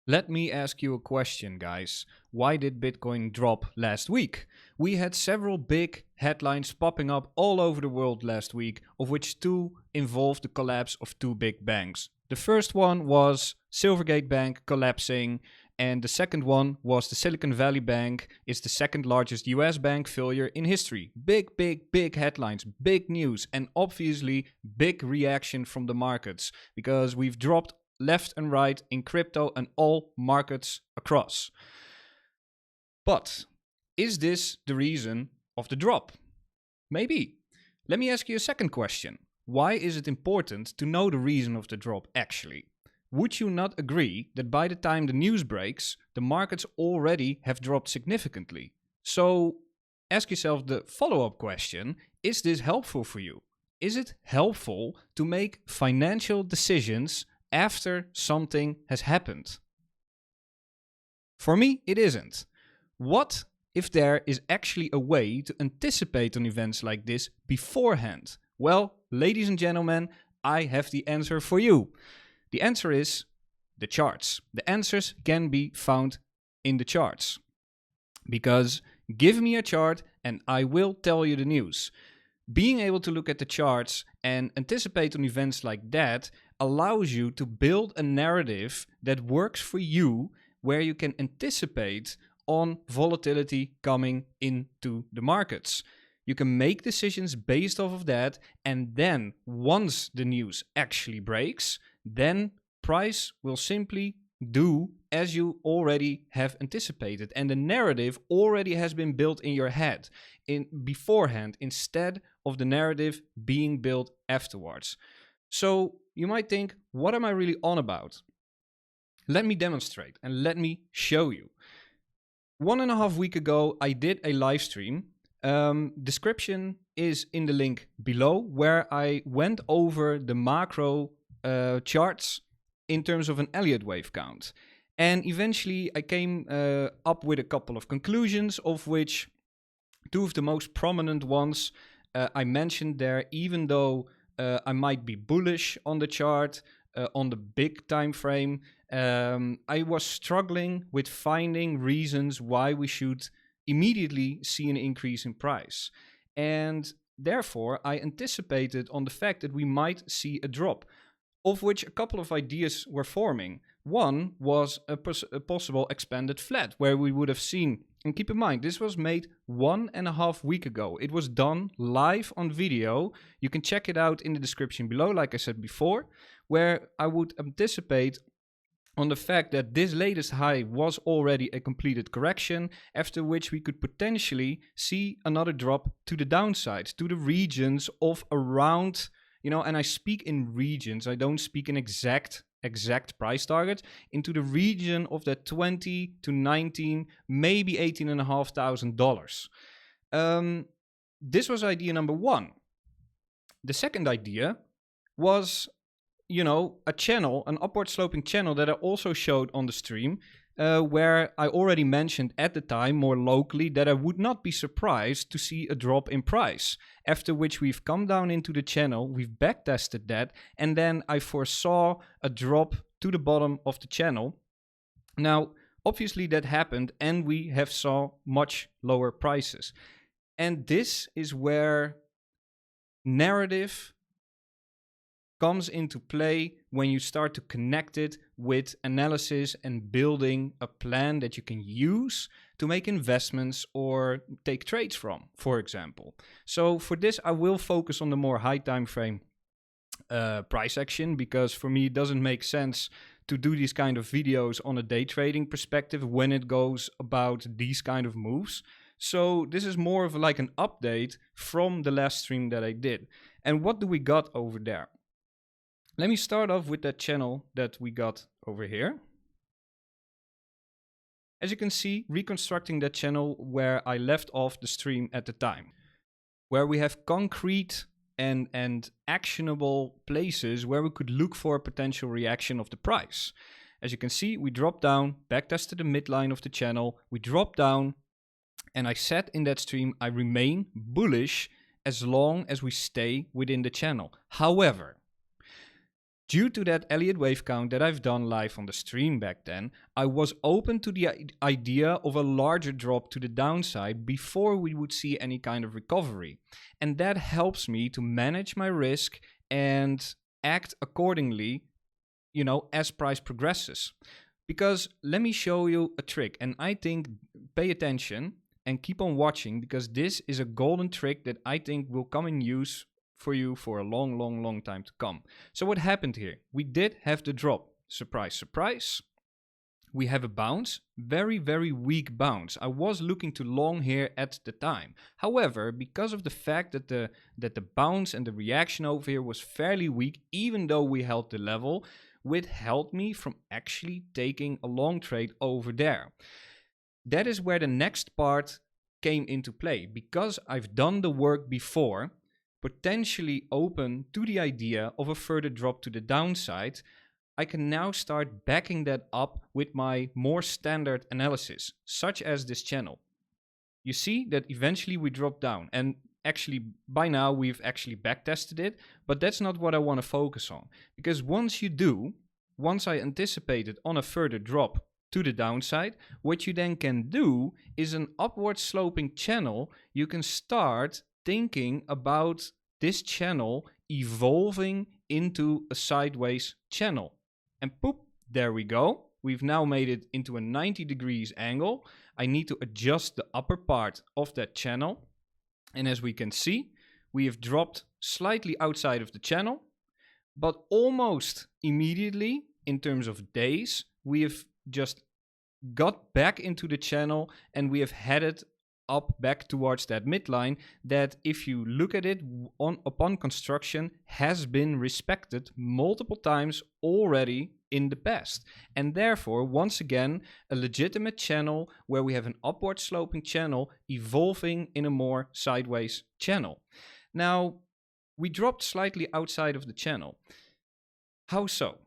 Let me ask you a question, guys. Why did Bitcoin drop last week? We had several big headlines popping up all over the world last week, of which two involved the collapse of two big banks. The first one was Silvergate Bank collapsing, and the second one was the Silicon Valley Bank is the second largest US bank failure in history. Big, big, big headlines, big news, and obviously big reaction from the markets because we've dropped left and right in crypto and all markets across. But is this the reason of the drop? Maybe. Let me ask you a second question. Why is it important to know the reason of the drop actually? Would you not agree that by the time the news breaks, the markets already have dropped significantly? So ask yourself the follow-up question, is this helpful for you? Is it helpful to make financial decisions after something has happened? For me, it isn't. What if there is actually a way to anticipate on events like this beforehand? Well, ladies and gentlemen, I have the answer for you. The answer is the charts. The answers can be found in the charts. Because give me a chart and I will tell you the news. Being able to look at the charts and anticipate on events like that allows you to build a narrative that works for you, where you can anticipate on volatility coming into the markets. You can make decisions based off of that, and then once the news actually breaks, then price will simply do as you already have anticipated, and the narrative already has been built in your head in beforehand instead of the narrative being built afterwards. So you might think, what am I really on about? Let me demonstrate and let me show you. 1.5 weeks ago, I did a live stream. Description is in the link below, where I went over the macro charts in terms of an Elliott wave count. And eventually I came up with a couple of conclusions, of which two of the most prominent ones I mentioned there, even though I might be bullish on the chart, on the big time frame. I was struggling with finding reasons why we should immediately see an increase in price. And therefore, I anticipated on the fact that we might see a drop, of which a couple of ideas were forming. One was a possible expanded flat, where we would have seen, and keep in mind, this was made 1.5 weeks ago. It was done live on video. You can check it out in the description below, like I said before, where I would anticipate on the fact that this latest high was already a completed correction, after which we could potentially see another drop to the downside, to the regions of around, and I speak in regions, I don't speak in exact price target, into the region of that 20 to 19, maybe $18,500. This was idea number one. The second idea was, a channel, an upward sloping channel that I also showed on the stream, where I already mentioned at the time more locally that I would not be surprised to see a drop in price, after which we've come down into the channel, we've backtested that, and then I foresaw a drop to the bottom of the channel. Now, obviously that happened and we have saw much lower prices. And this is where narrative comes into play, when you start to connect it with analysis and building a plan that you can use to make investments or take trades from, for example. So for this, I will focus on the more high time frame price action, because for me, it doesn't make sense to do these kind of videos on a day trading perspective when it goes about these kind of moves. So this is more of like an update from the last stream that I did. And what do we got over there? Let me start off with that channel that we got over here. As you can see, reconstructing that channel where I left off the stream at the time, where we have concrete and actionable places where we could look for a potential reaction of the price. As you can see, we dropped down, backtested the midline of the channel, we dropped down, and I said in that stream, I remain bullish as long as we stay within the channel. However, Due to that Elliott wave count that I've done live on the stream back then, I was open to the idea of a larger drop to the downside before we would see any kind of recovery. And that helps me to manage my risk and act accordingly, as price progresses. Because let me show you a trick, and I think pay attention and keep on watching, because this is a golden trick that I think will come in use for you for a long, long, long time to come. So what happened here? We did have the drop. Surprise, surprise. We have a bounce, very, very weak bounce. I was looking to long here at the time. However, because of the fact that the bounce and the reaction over here was fairly weak, even though we held the level, withheld me from actually taking a long trade over there. That is where the next part came into play. Because I've done the work before, potentially open to the idea of a further drop to the downside, I can now start backing that up with my more standard analysis, such as this channel. You see that eventually we drop down, and actually by now we've actually backtested it, but that's not what I want to focus on. Because once I anticipated on a further drop to the downside, what you then can do is an upward sloping channel. You can start thinking about this channel evolving into a sideways channel. And poop, there we go. We've now made it into a 90 degrees angle. I need to adjust the upper part of that channel. And as we can see, we have dropped slightly outside of the channel, but almost immediately in terms of days, we have just got back into the channel and we have headed up back towards that midline that, if you look at it upon construction, has been respected multiple times already in the past. And therefore, once again, a legitimate channel where we have an upward sloping channel evolving in a more sideways channel. Now, we dropped slightly outside of the channel. How so?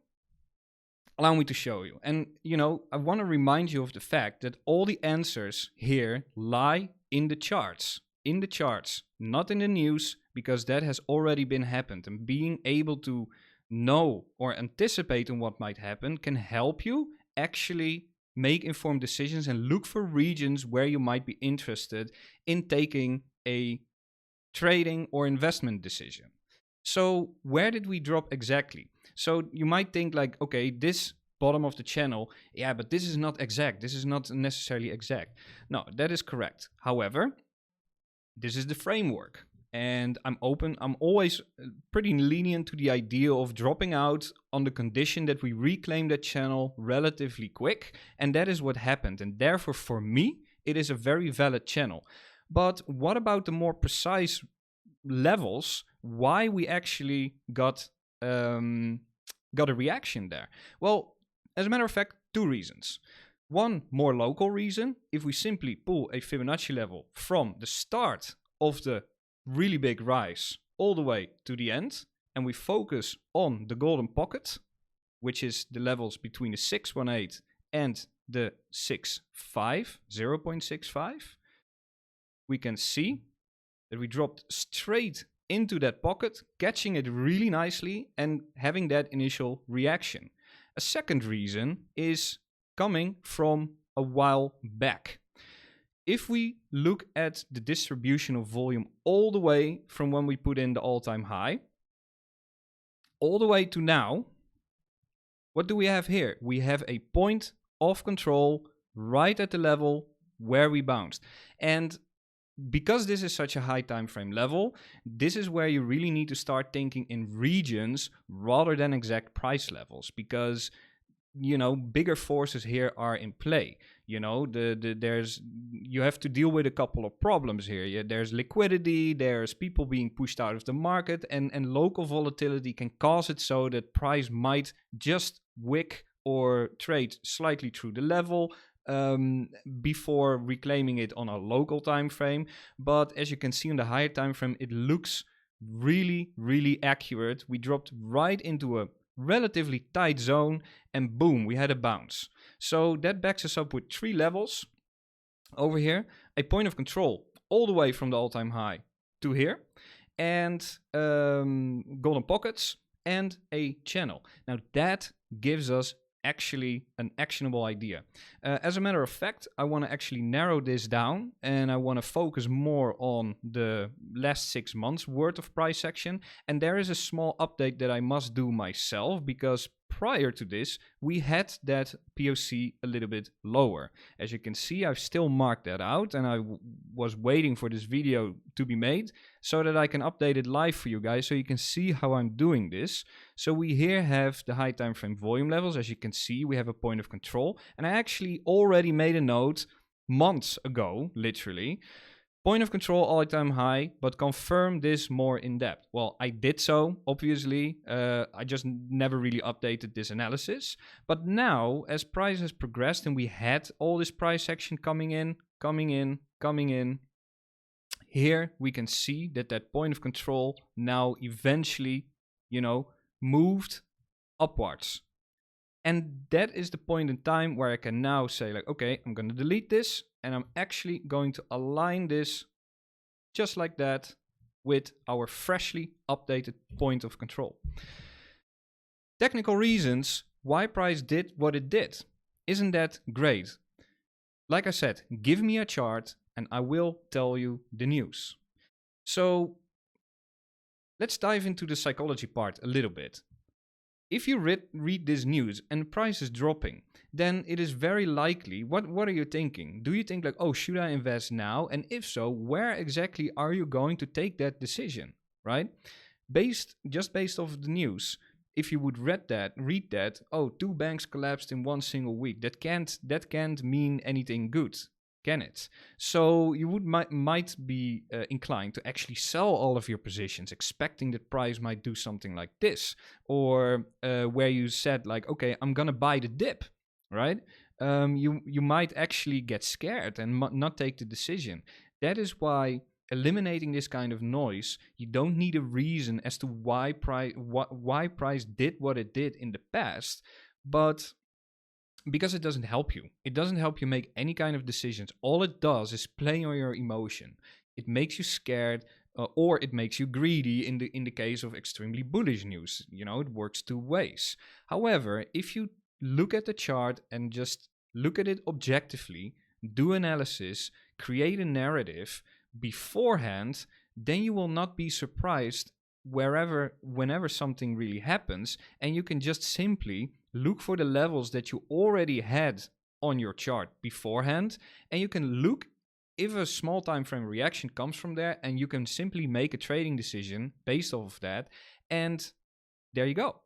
Allow me to show you. And, I want to remind you of the fact that all the answers here lie in the charts. In the charts, not in the news, because that has already been happened. And being able to know or anticipate on what might happen can help you actually make informed decisions and look for regions where you might be interested in taking a trading or investment decision. So where did we drop exactly? So you might think like, okay, this bottom of the channel, yeah, but this is not exact. This is not necessarily exact. No, that is correct. However, this is the framework. And I'm always pretty lenient to the idea of dropping out on the condition that we reclaim that channel relatively quick. And that is what happened. And therefore, for me, it is a very valid channel. But what about the more precise levels? Why we actually got a reaction there? Well, as a matter of fact, two reasons. One more local reason: if we simply pull a Fibonacci level from the start of the really big rise all the way to the end, and we focus on the golden pocket, which is the levels between the 618 and the 0.65, we can see that we dropped straight into that pocket, catching it really nicely and having that initial reaction. A second reason is coming from a while back. If we look at the distribution of volume all the way from when we put in the all-time high, all the way to now, what do we have here? We have a point of control right at the level where we bounced. And because this is such a high time frame level, this is where you really need to start thinking in regions rather than exact price levels, because bigger forces here are in play. You have to deal with a couple of problems here. There's liquidity, there's people being pushed out of the market, and local volatility can cause it so that price might just wick or trade slightly through the level before reclaiming it on a local time frame. But as you can see on the higher time frame, it looks really, really accurate. We dropped right into a relatively tight zone, and boom, we had a bounce. So that backs us up with three levels over here: a point of control all the way from the all-time high to here, and golden pockets, and a channel. Now that gives us actually an actionable idea. As a matter of fact, I want to actually narrow this down and I want to focus more on the last 6 months worth of price action. And there is a small update that I must do myself, because prior to this, we had that POC a little bit lower. As you can see, I've still marked that out, and I was waiting for this video to be made so that I can update it live for you guys so you can see how I'm doing this. So we here have the high time frame volume levels. As you can see, we have a point of control, and I actually already made a note months ago, literally. Point of control all-time high, but confirm this more in depth. Well, I did so, obviously. I just never really updated this analysis. But now, as price has progressed and we had all this price action coming in, here we can see that that point of control now eventually, moved upwards. And that is the point in time where I can now say, like, okay, I'm going to delete this, and I'm actually going to align this just like that with our freshly updated point of control. Technical reasons why price did what it did. Isn't that great? Like I said, give me a chart and I will tell you the news. So let's dive into the psychology part a little bit. If you read this news and price is dropping, then it is very likely, what are you thinking? Do you think like, oh, should I invest now? And if so, where exactly are you going to take that decision, right? Based off the news, if you would read that, oh, 2 banks collapsed in one single week, that can't mean anything good, can it? So you might be inclined to actually sell all of your positions, expecting that price might do something like this, or where you said like, okay, I'm gonna buy the dip, right? You might actually get scared and not take the decision. That is why eliminating this kind of noise, you don't need a reason as to why price did what it did in the past, but because it doesn't help you. It doesn't help you make any kind of decisions. All it does is play on your emotion. It makes you scared, or it makes you greedy in the case of extremely bullish news. It works 2 ways. However, if you look at the chart and just look at it objectively, do analysis, create a narrative beforehand, then you will not be surprised whenever something really happens, and you can just simply look for the levels that you already had on your chart beforehand, and you can look if a small time frame reaction comes from there, and you can simply make a trading decision based off of that, and there you go,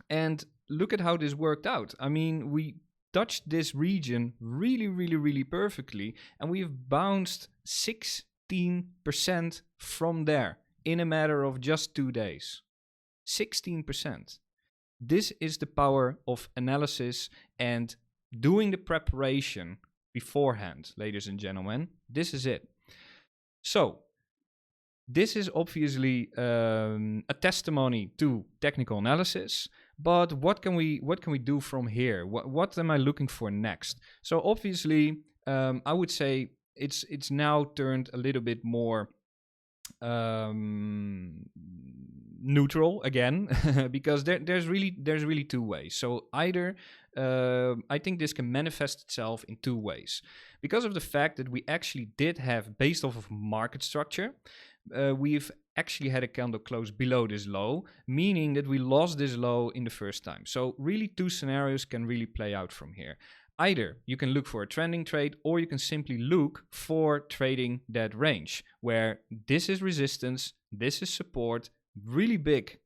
and look at how this worked out. I mean, we touched this region really, really, really perfectly, and we've bounced 16% from there in a matter of just 2 days. 16%. This is the power of analysis and doing the preparation beforehand, ladies and gentlemen. This is it. So, this is obviously a testimony to technical analysis, but what can we do from here? What am I looking for next? So obviously, I would say it's now turned a little bit more neutral again, because there's really 2 ways. So either I think this can manifest itself in 2 ways, because of the fact that we actually did have, based off of market structure, we've actually had a candle close below this low, meaning that we lost this low in the first time. So really 2 scenarios can really play out from here. Either you can look for a trending trade, or you can simply look for trading that range where this is resistance, this is support, really big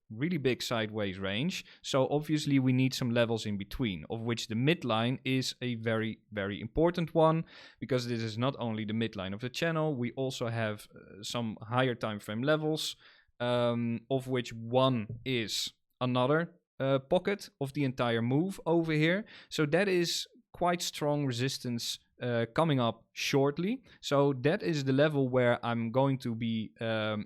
sideways range. So obviously we need some levels in between, of which the midline is a very, very important one, because this is not only the midline of the channel, we also have some higher time frame levels, of which one is another pocket of the entire move over here. So that is quite strong resistance coming up shortly. So that is the level where I'm going to be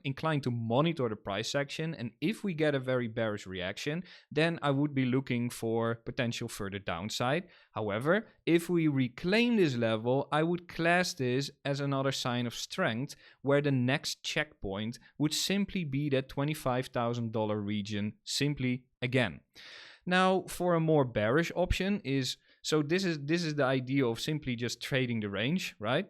inclined to monitor the price action. And if we get a very bearish reaction, then I would be looking for potential further downside. However, if we reclaim this level, I would class this as another sign of strength, where the next checkpoint would simply be that $25,000 region simply again. Now, for a more bearish option is, so this is the idea of simply just trading the range, right?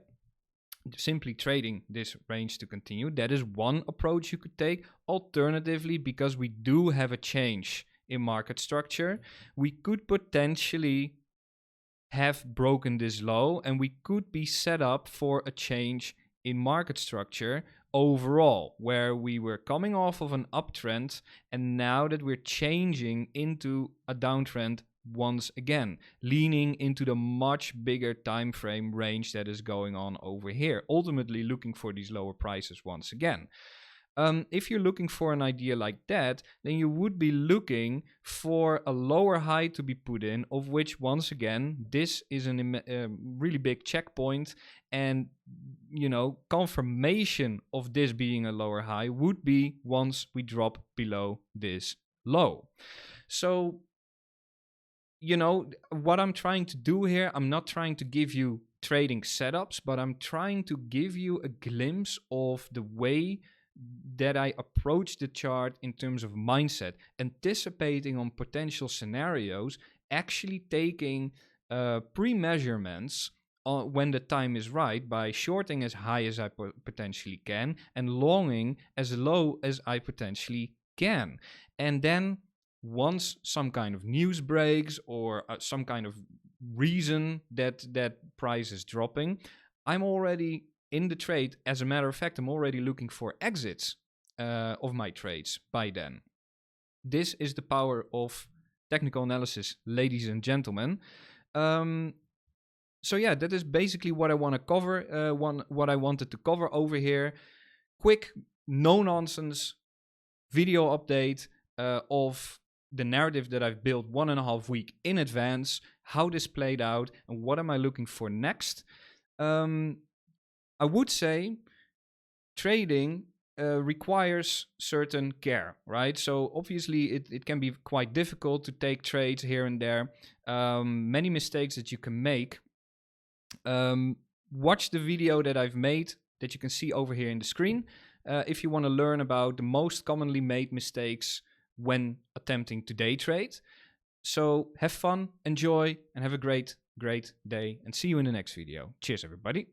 Simply trading this range to continue. That is one approach you could take. Alternatively, because we do have a change in market structure, we could potentially have broken this low and we could be set up for a change in market structure overall, where we were coming off of an uptrend and now that we're changing into a downtrend once again, leaning into the much bigger time frame range that is going on over here, ultimately looking for these lower prices once again. If you're looking for an idea like that, then you would be looking for a lower high to be put in, of which, once again, this is a really big checkpoint. And, you know, confirmation of this being a lower high would be once we drop below this low. So, you know, what I'm trying to do here, I'm not trying to give you trading setups, but I'm trying to give you a glimpse of the way that I approach the chart in terms of mindset, anticipating on potential scenarios, actually taking pre-measurements when the time is right by shorting as high as I potentially can and longing as low as I potentially can. And then once some kind of news breaks or some kind of reason that price is dropping, I'm already in the trade. As a matter of fact, I'm already looking for exits of my trades by then. This is the power of technical analysis, ladies and gentlemen. So yeah, that is basically what I want to cover. What I wanted to cover over here. Quick, no-nonsense video update of the narrative that I've built 1.5 weeks in advance, how this played out, and what am I looking for next. I would say trading requires certain care, right? So obviously it can be quite difficult to take trades here and there. Many mistakes that you can make. Watch the video that I've made that you can see over here in the screen if you want to learn about the most commonly made mistakes when attempting to day trade. So have fun, enjoy, and have a great day, and see you in the next video. Cheers, everybody.